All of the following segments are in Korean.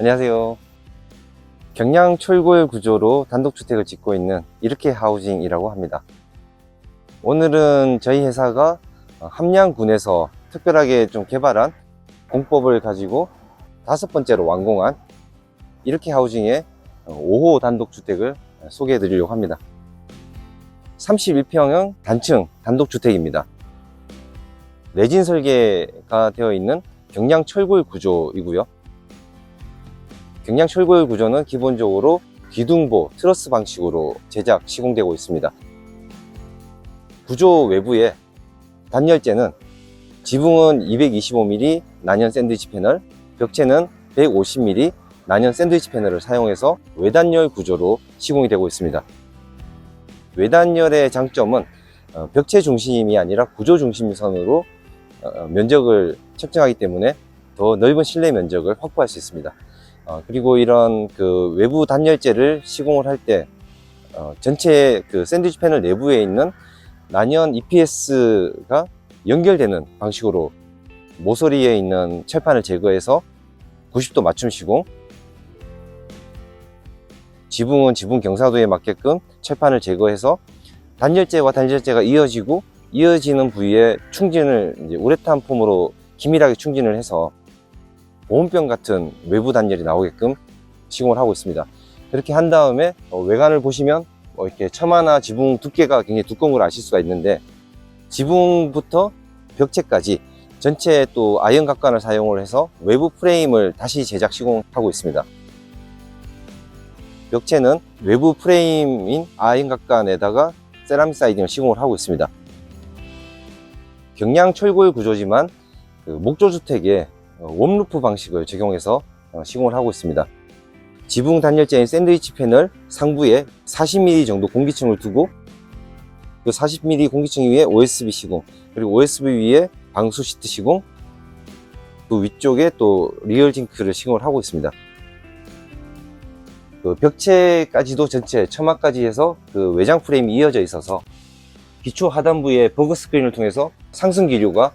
안녕하세요. 경량 철골 구조로 단독주택을 짓고 있는 이렇게 하우징이라고 합니다. 오늘은 저희 회사가 함양군에서 특별하게 좀 개발한 공법을 가지고 5번째로 완공한 이렇게 하우징의 5호 단독주택을 소개해 드리려고 합니다. 31평형 단층 단독주택입니다. 내진 설계가 되어 있는 경량 철골 구조이고요. 경량 철골 구조는 기본적으로 기둥보 트러스 방식으로 제작 시공되고 있습니다. 구조 외부에 단열재는 지붕은 225mm 난연 샌드위치 패널, 벽체는 150mm 난연 샌드위치 패널을 사용해서 외단열 구조로 시공이 되고 있습니다. 외단열의 장점은 벽체 중심이 아니라 구조 중심선으로 면적을 측정하기 때문에 더 넓은 실내 면적을 확보할 수 있습니다. 그리고 이런 외부 단열재를 시공을 할 때 전체 샌드위치 패널 내부에 있는 난연 EPS가 연결되는 방식으로 모서리에 있는 철판을 제거해서 90도 맞춤 시공, 지붕은 지붕 경사도에 맞게끔 철판을 제거해서 단열재와 단열재가 이어지는 부위에 충진을 우레탄 폼으로 기밀하게 충진을 해서 보온병 같은 외부 단열이 나오게끔 시공을 하고 있습니다. 그렇게 한 다음에 외관을 보시면 이렇게 처마나 지붕 두께가 굉장히 두꺼운 걸 아실 수가 있는데, 지붕부터 벽체까지 전체 또 아이언 각관을 사용을 해서 외부 프레임을 다시 제작 시공하고 있습니다. 벽체는 외부 프레임인 아이언 각관에다가 세라믹 사이딩을 시공을 하고 있습니다. 경량 철골 구조지만 목조주택에 웜루프 방식을 적용해서 시공을 하고 있습니다. 지붕 단열재인 샌드위치 패널 상부에 40mm 정도 공기층을 두고 그 40mm 공기층 위에 OSB 시공, 그리고 OSB 위에 방수 시트 시공, 그 위쪽에 또 리얼 징크를 시공을 하고 있습니다. 벽체까지도 전체 처마까지 해서 외장 프레임이 이어져 있어서 기초 하단부에 버그 스크린을 통해서 상승 기류가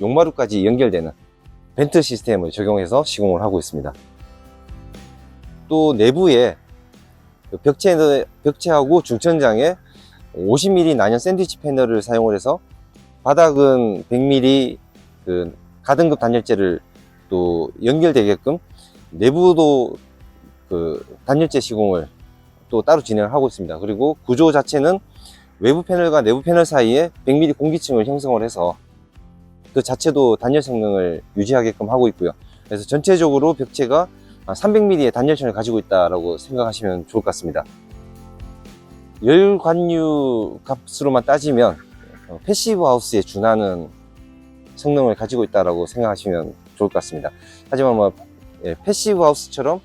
용마루까지 연결되는 벤트 시스템을 적용해서 시공을 하고 있습니다. 또 내부에 벽체하고 중천장에 50mm 난연 샌드위치 패널을 사용을 해서 바닥은 100mm 가등급 단열재를 또 연결되게끔 내부도 단열재 시공을 또 따로 진행을 하고 있습니다. 그리고 구조 자체는 외부 패널과 내부 패널 사이에 100mm 공기층을 형성을 해서 그 자체도 단열 성능을 유지하게끔 하고 있고요. 그래서 전체적으로 벽체가 300mm의 단열층을 가지고 있다고 생각하시면 좋을 것 같습니다. 열 관유 값으로만 따지면 패시브 하우스에 준하는 성능을 가지고 있다고 생각하시면 좋을 것 같습니다. 하지만 패시브 하우스처럼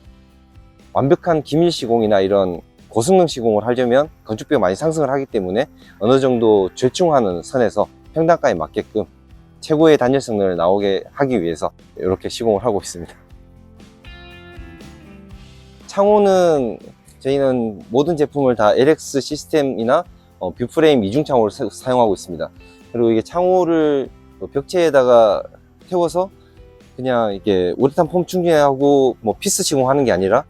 완벽한 기밀 시공이나 이런 고성능 시공을 하려면 건축비가 많이 상승을 하기 때문에 어느 정도 절충하는 선에서 평당가에 맞게끔 최고의 단열 성능을 나오게 하기 위해서 이렇게 시공을 하고 있습니다. 창호는 저희는 모든 제품을 다 LX 시스템이나 뷰프레임 이중 창호를 사용하고 있습니다. 그리고 이게 창호를 벽체에다가 태워서 그냥 이렇게 우레탄 폼 충전하고 피스 시공하는 게 아니라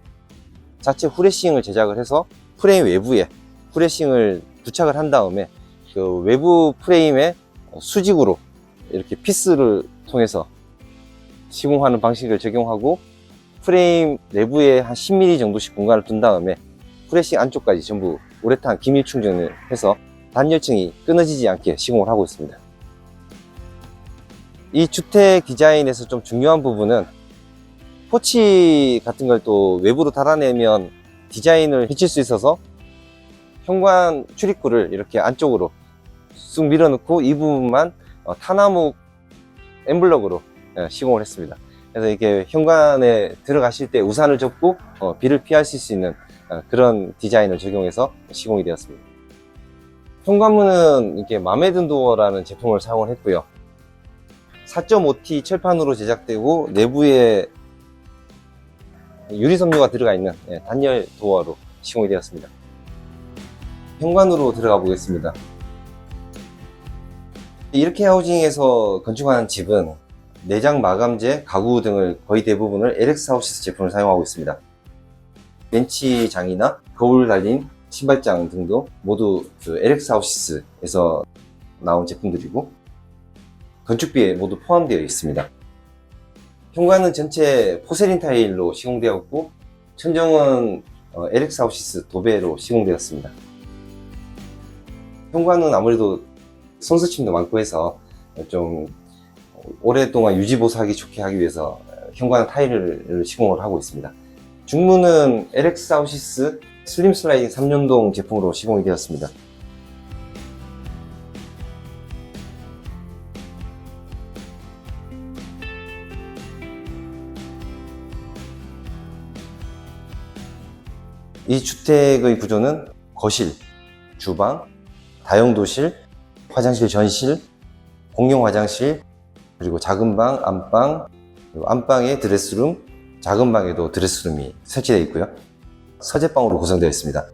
자체 후레싱을 제작을 해서 프레임 외부에 후레싱을 부착을 한 다음에 외부 프레임에 수직으로 이렇게 피스를 통해서 시공하는 방식을 적용하고, 프레임 내부에 한 10mm 정도씩 공간을 둔 다음에 후레싱 안쪽까지 전부 우레탄 기밀 충전을 해서 단열층이 끊어지지 않게 시공을 하고 있습니다. 이 주택 디자인에서 좀 중요한 부분은 포치 같은 걸 또 외부로 달아내면 디자인을 해칠 수 있어서 현관 출입구를 이렇게 안쪽으로 쑥 밀어넣고 이 부분만 타나무 엠블럭으로 시공을 했습니다. 그래서 이렇게 현관에 들어가실 때 우산을 접고 비를 피하실 수 있는 그런 디자인을 적용해서 시공이 되었습니다. 현관문은 이렇게 마메든도어라는 제품을 사용을 했고요. 4.5T 철판으로 제작되고 내부에 유리섬유가 들어가 있는 단열 도어로 시공이 되었습니다. 현관으로 들어가 보겠습니다. 이렇게 하우징에서 건축하는 집은 내장 마감재, 가구 등을 거의 대부분을 LX 하우시스 제품을 사용하고 있습니다. 벤치장이나 거울 달린 신발장 등도 모두 LX 하우시스에서 나온 제품들이고 건축비에 모두 포함되어 있습니다. 현관은 전체 포세린 타일로 시공되었고 천정은 LX 하우시스 도배로 시공되었습니다. 현관은 아무래도 손수침도 많고 해서 좀 오랫동안 유지보수하기 좋게 하기 위해서 현관 타일을 시공을 하고 있습니다. 중문은 LX 하우시스 슬림 슬라이딩 3연동 제품으로 시공이 되었습니다. 이 주택의 구조는 거실, 주방, 다용도실, 화장실 전실, 공용 화장실, 그리고 작은 방, 안방, 그리고 안방에 드레스룸, 작은 방에도 드레스룸이 설치되어 있고요. 서재방으로 구성되어 있습니다.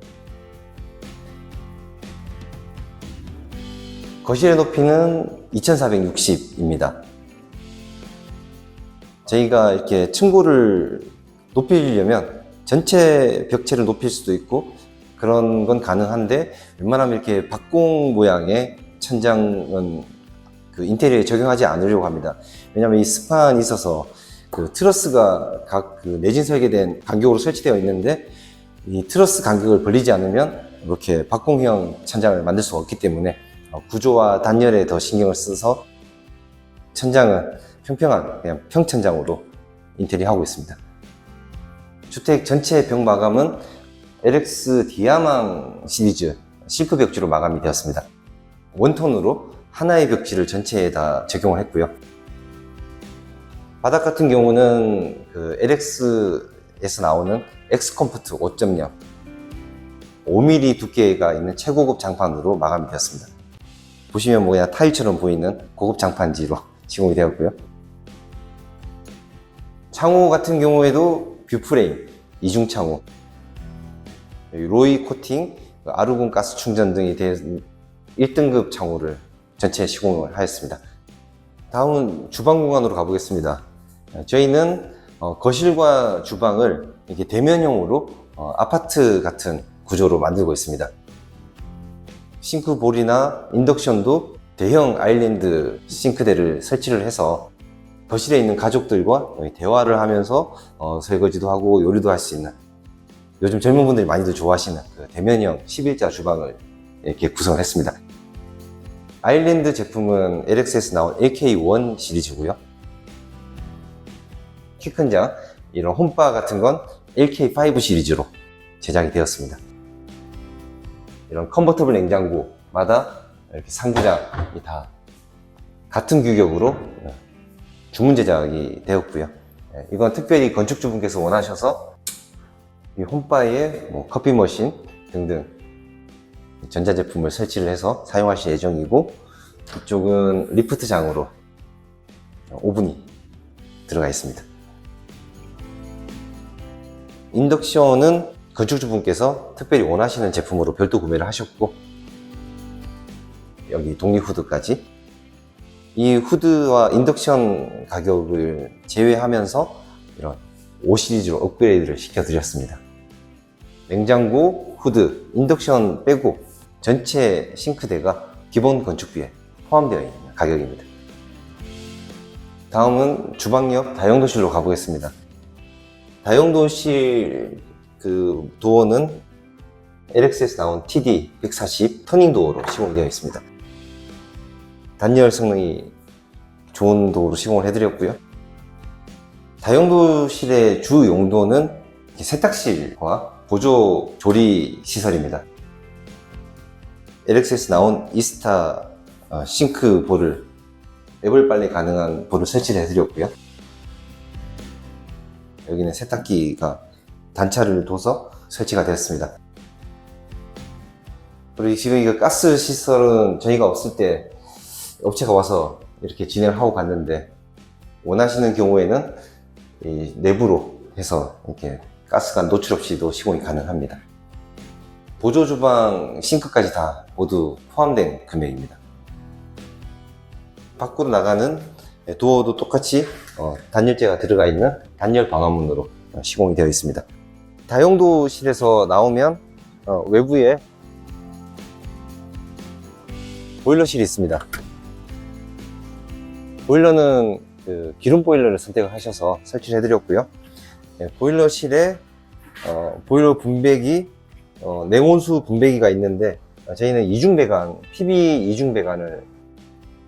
거실의 높이는 2460입니다. 저희가 이렇게 층고를 높이려면 전체 벽체를 높일 수도 있고 그런 건 가능한데 웬만하면 이렇게 박공 모양의 천장은 인테리어에 적용하지 않으려고 합니다. 왜냐하면 이 스판이 있어서 트러스가 각 내진 설계된 간격으로 설치되어 있는데 이 트러스 간격을 벌리지 않으면 이렇게 박공형 천장을 만들 수가 없기 때문에 구조와 단열에 더 신경을 써서 천장은 평평한 그냥 평천장으로 인테리어하고 있습니다. 주택 전체 벽 마감은 LX 디아망 시리즈 실크 벽지로 마감이 되었습니다. 원톤으로 하나의 벽지를 전체에 다 적용을 했고요. 바닥 같은 경우는 LX에서 나오는 엑스컴포트 5.0 5mm 두께가 있는 최고급 장판으로 마감이 되었습니다. 보시면 그냥 타일처럼 보이는 고급 장판지로 시공이 되었고요. 창호 같은 경우에도 뷰프레임, 이중 창호, 로이 코팅, 아르곤 가스 충전 등이 된 1등급 창호를 전체 시공을 하였습니다. 다음은 주방 공간으로 가보겠습니다. 저희는 거실과 주방을 이렇게 대면형으로 아파트 같은 구조로 만들고 있습니다. 싱크볼이나 인덕션도 대형 아일랜드 싱크대를 설치를 해서 거실에 있는 가족들과 대화를 하면서 설거지도 하고 요리도 할 수 있는 요즘 젊은 분들이 많이들 좋아하시는 대면형 11자 주방을 이렇게 구성을 했습니다. 아일랜드 제품은 LX에서 나온 LK1 시리즈고요. 키 큰 장, 이런 홈바 같은 건 LK5 시리즈로 제작이 되었습니다. 이런 컨버터블 냉장고마다 이렇게 상부장이 다 같은 규격으로 주문 제작이 되었고요. 이건 특별히 건축주분께서 원하셔서 이 홈바에 커피 머신 등등 전자제품을 설치를 해서 사용하실 예정이고, 이쪽은 리프트장으로 오븐이 들어가 있습니다. 인덕션은 건축주분께서 특별히 원하시는 제품으로 별도 구매를 하셨고, 여기 독립 후드까지, 이 후드와 인덕션 가격을 제외하면서 이런 5 시리즈로 업그레이드를 시켜드렸습니다. 냉장고, 후드, 인덕션 빼고 전체 싱크대가 기본 건축비에 포함되어 있는 가격입니다. 다음은 주방 옆 다용도실로 가보겠습니다. 다용도실 도어는 LX에서 나온 TD140 터닝 도어로 시공되어 있습니다. 단열 성능이 좋은 도어로 시공을 해드렸고요. 다용도실의 주 용도는 세탁실과 보조 조리 시설입니다. LX에서 나온 이스타 싱크볼을 애벌 빨래 가능한 볼을 설치를 해드렸고요. 여기는 세탁기가 단차를 둬서 설치가 되었습니다. 그리고 지금 이거 가스 시설은 저희가 없을 때 업체가 와서 이렇게 진행을 하고 갔는데, 원하시는 경우에는 이 내부로 해서 이렇게 가스가 노출 없이도 시공이 가능합니다. 보조 주방 싱크까지 다 모두 포함된 금액입니다. 밖으로 나가는 도어도 똑같이 단열재가 들어가 있는 단열 방화문으로 시공이 되어 있습니다. 다용도실에서 나오면 외부에 보일러실이 있습니다. 보일러는 기름 보일러를 선택을 하셔서 설치를 해드렸고요. 보일러실에 보일러 분배기, 냉온수 분배기가 있는데 저희는 이중배관, PB 이중배관을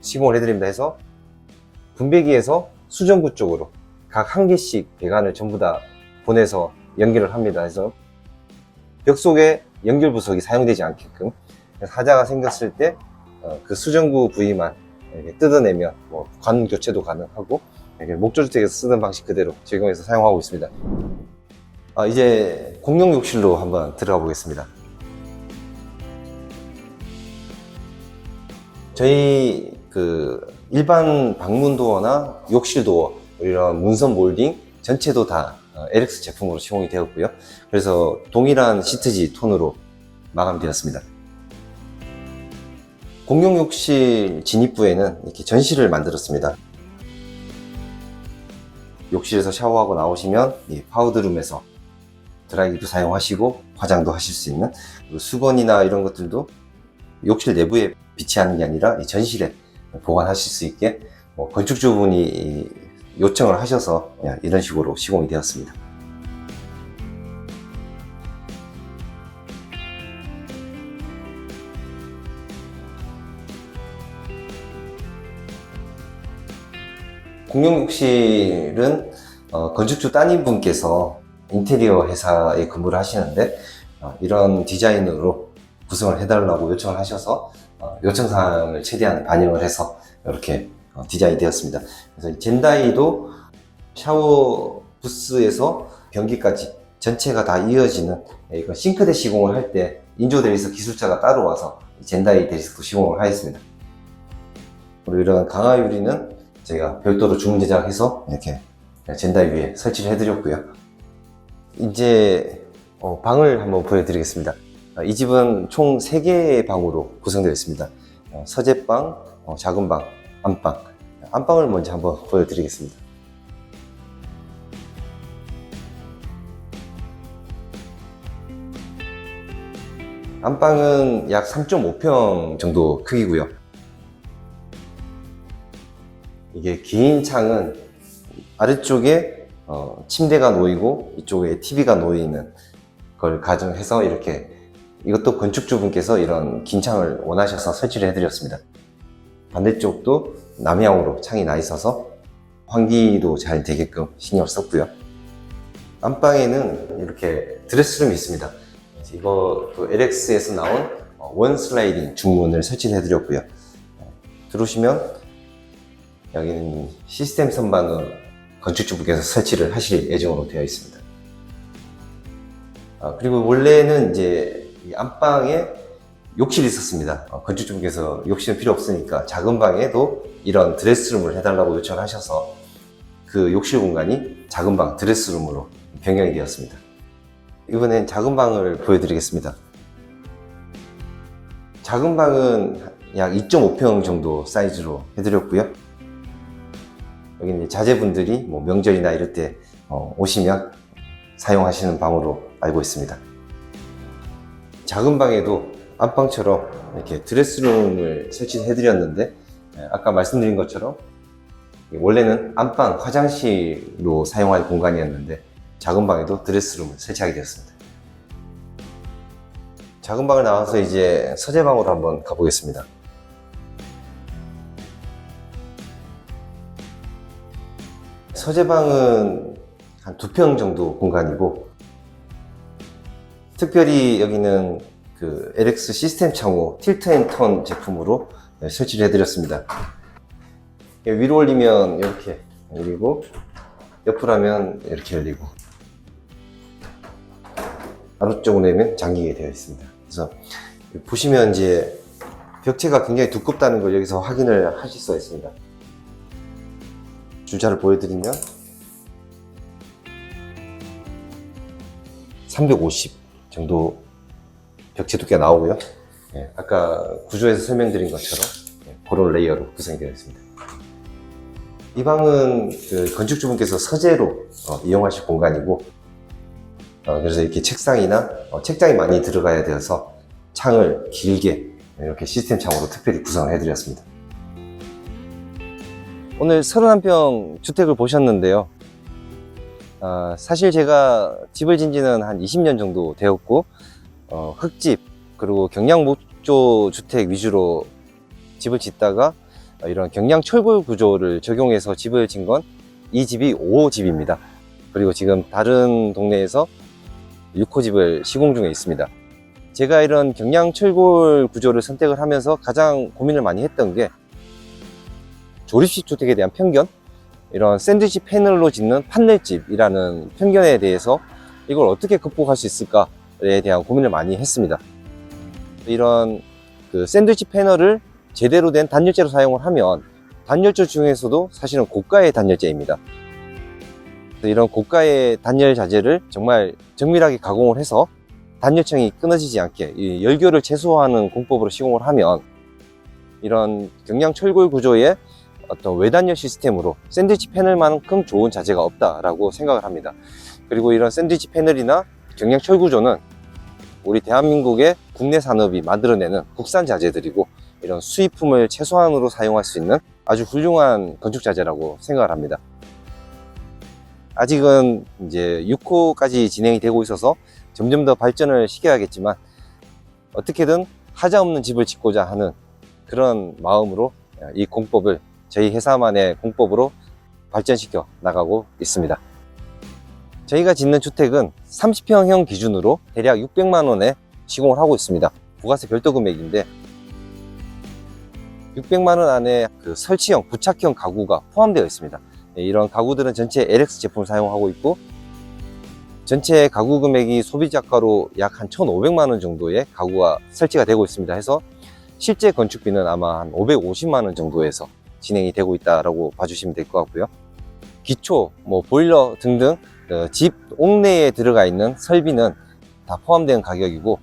시공을 해드립니다. 해서 분배기에서 수전구 쪽으로 각 한 개씩 배관을 전부 다 보내서 연결을 합니다. 그래서 벽 속에 연결 부석이 사용되지 않게끔 하자가 생겼을 때 그 수전구 부위만 이렇게 뜯어내면 관 교체도 가능하고 목조주택에서 쓰는 방식 그대로 적용해서 사용하고 있습니다. 이제 공용 욕실로 한번 들어가 보겠습니다. 저희 일반 방문 도어나 욕실 도어, 이런 문선 몰딩 전체도 다 LX 제품으로 시공이 되었고요. 그래서 동일한 시트지 톤으로 마감되었습니다. 공용 욕실 진입부에는 이렇게 전시를 만들었습니다. 욕실에서 샤워하고 나오시면 이 파우더룸에서 드라이기도 사용하시고 화장도 하실 수 있는, 그리고 수건이나 이런 것들도 욕실 내부에 비치하는 게 아니라 이 전실에 보관하실 수 있게 건축주분이 요청을 하셔서 이런 식으로 시공이 되었습니다. 공용 욕실은 건축주 따님분께서 인테리어 회사에 근무를 하시는데 이런 디자인으로 구성을 해달라고 요청을 하셔서 요청사항을 최대한 반영을 해서 이렇게 디자인이 되었습니다. 그래서 젠다이도 샤워 부스에서 변기까지 전체가 다 이어지는, 이거 싱크대 시공을 할 때 인조 대리석 기술자가 따로 와서 젠다이 대리석도 시공을 하였습니다. 그리고 이런 강화 유리는 제가 별도로 주문 제작해서 이렇게 젠다이 위에 설치를 해드렸고요. 이제 방을 한번 보여드리겠습니다. 이 집은 총 3개의 방으로 구성되어 있습니다. 서재방, 작은 방, 안방. 안방을 먼저 한번 보여드리겠습니다. 안방은 약 3.5평 정도 크기고요. 이게 긴 창은 아래쪽에 침대가 놓이고 이쪽에 TV가 놓이는 걸 가정해서 이렇게, 이것도 건축주분께서 이런 긴 창을 원하셔서 설치를 해드렸습니다. 반대쪽도 남향으로 창이 나 있어서 환기도 잘 되게끔 신경을 썼고요. 안방에는 이렇게 드레스룸이 있습니다. 이거 LX에서 나온 원 슬라이딩 중문을 설치를 해드렸고요. 들어오시면 여기는 시스템 선반은 건축주분께서 설치를 하실 예정으로 되어 있습니다. 그리고 원래는 이제 이 안방에 욕실이 있었습니다. 건축주분께서 욕실은 필요 없으니까 작은 방에도 이런 드레스룸을 해달라고 요청을 하셔서 그 욕실 공간이 작은 방 드레스룸으로 변경이 되었습니다. 이번엔 작은 방을 보여드리겠습니다. 작은 방은 약 2.5평 정도 사이즈로 해드렸고요. 여기는 자제분들이 명절이나 이럴 때 오시면 사용하시는 방으로 알고 있습니다. 작은 방에도 안방처럼 이렇게 드레스룸을 설치해 드렸는데, 아까 말씀드린 것처럼 원래는 안방 화장실로 사용할 공간이었는데 작은 방에도 드레스룸을 설치하게 되었습니다. 작은 방을 나와서 이제 서재방으로 한번 가보겠습니다. 서재방은 한 2평 정도 공간이고, 특별히 여기는 그 LX 시스템 창호 틸트 앤 턴 제품으로 설치를 해드렸습니다. 위로 올리면 이렇게 열리고, 옆으로 하면 이렇게 열리고, 아래쪽으로 내면 잠기게 되어 있습니다. 그래서 보시면 이제 벽체가 굉장히 두껍다는 걸 여기서 확인을 하실 수가 있습니다. 줄자를 보여드리면 350 정도 벽체 두께가 나오고요. 아까 구조에서 설명드린 것처럼 그런 레이어로 구성이 되어 있습니다. 이 방은 그 건축주분께서 서재로 이용하실 공간이고, 그래서 이렇게 책상이나 책장이 많이 들어가야 되어서 창을 길게 이렇게 시스템 창으로 특별히 구성을 해드렸습니다. 오늘 31평 주택을 보셨는데요. 사실 제가 집을 진 지는 한 20년 정도 되었고, 흙집 그리고 경량 목조 주택 위주로 집을 짓다가 이런 경량 철골 구조를 적용해서 집을 진 건 이 집이 5호 집입니다. 그리고 지금 다른 동네에서 6호 집을 시공 중에 있습니다. 제가 이런 경량 철골 구조를 선택을 하면서 가장 고민을 많이 했던 게 조립식 주택에 대한 편견, 이런 샌드위치 패널로 짓는 판넬집이라는 편견에 대해서 이걸 어떻게 극복할 수 있을까에 대한 고민을 많이 했습니다. 이런 그 샌드위치 패널을 제대로 된 단열재로 사용을 하면 단열재 중에서도 사실은 고가의 단열재입니다. 이런 고가의 단열 자재를 정말 정밀하게 가공을 해서 단열층이 끊어지지 않게 이 열교를 최소화하는 공법으로 시공을 하면 이런 경량 철골 구조의 어떤 외단열 시스템으로 샌드위치 패널만큼 좋은 자재가 없다라고 생각을 합니다. 그리고 이런 샌드위치 패널이나 경량 철 구조는 우리 대한민국의 국내 산업이 만들어내는 국산 자재들이고 이런 수입품을 최소한으로 사용할 수 있는 아주 훌륭한 건축 자재라고 생각을 합니다. 아직은 이제 6호까지 진행이 되고 있어서 점점 더 발전을 시켜야겠지만 어떻게든 하자 없는 집을 짓고자 하는 그런 마음으로 이 공법을 저희 회사만의 공법으로 발전시켜 나가고 있습니다. 저희가 짓는 주택은 30평형 기준으로 대략 600만 원에 시공을 하고 있습니다. 부가세 별도 금액인데 600만 원 안에 그 설치형, 부착형 가구가 포함되어 있습니다. 이런 가구들은 전체 LX 제품을 사용하고 있고 전체 가구 금액이 소비자가로 약 한 1,500만 원 정도의 가구가 설치가 되고 있습니다. 해서 실제 건축비는 아마 한 550만 원 정도에서 진행이 되고 있다라고 봐주시면 될 것 같고요. 기초, 보일러 등등 집 옥내에 들어가 있는 설비는 다 포함된 가격이고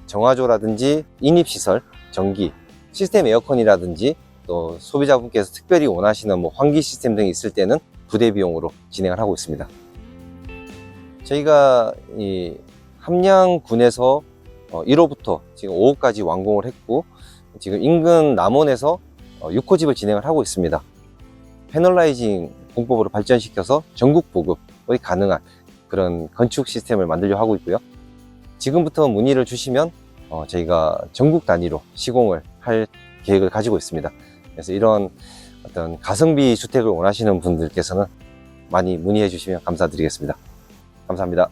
정화조라든지 인입시설, 전기, 시스템 에어컨이라든지 또 소비자분께서 특별히 원하시는 환기 시스템 등이 있을 때는 부대 비용으로 진행을 하고 있습니다. 저희가 이 함양군에서 1호부터 지금 5호까지 완공을 했고 지금 인근 남원에서 6호 집을 진행을 하고 있습니다. 패널라이징 공법으로 발전시켜서 전국 보급이 가능한 그런 건축 시스템을 만들려고 하고 있고요. 지금부터 문의를 주시면 저희가 전국 단위로 시공을 할 계획을 가지고 있습니다. 그래서 이런 어떤 가성비 주택을 원하시는 분들께서는 많이 문의해 주시면 감사드리겠습니다. 감사합니다.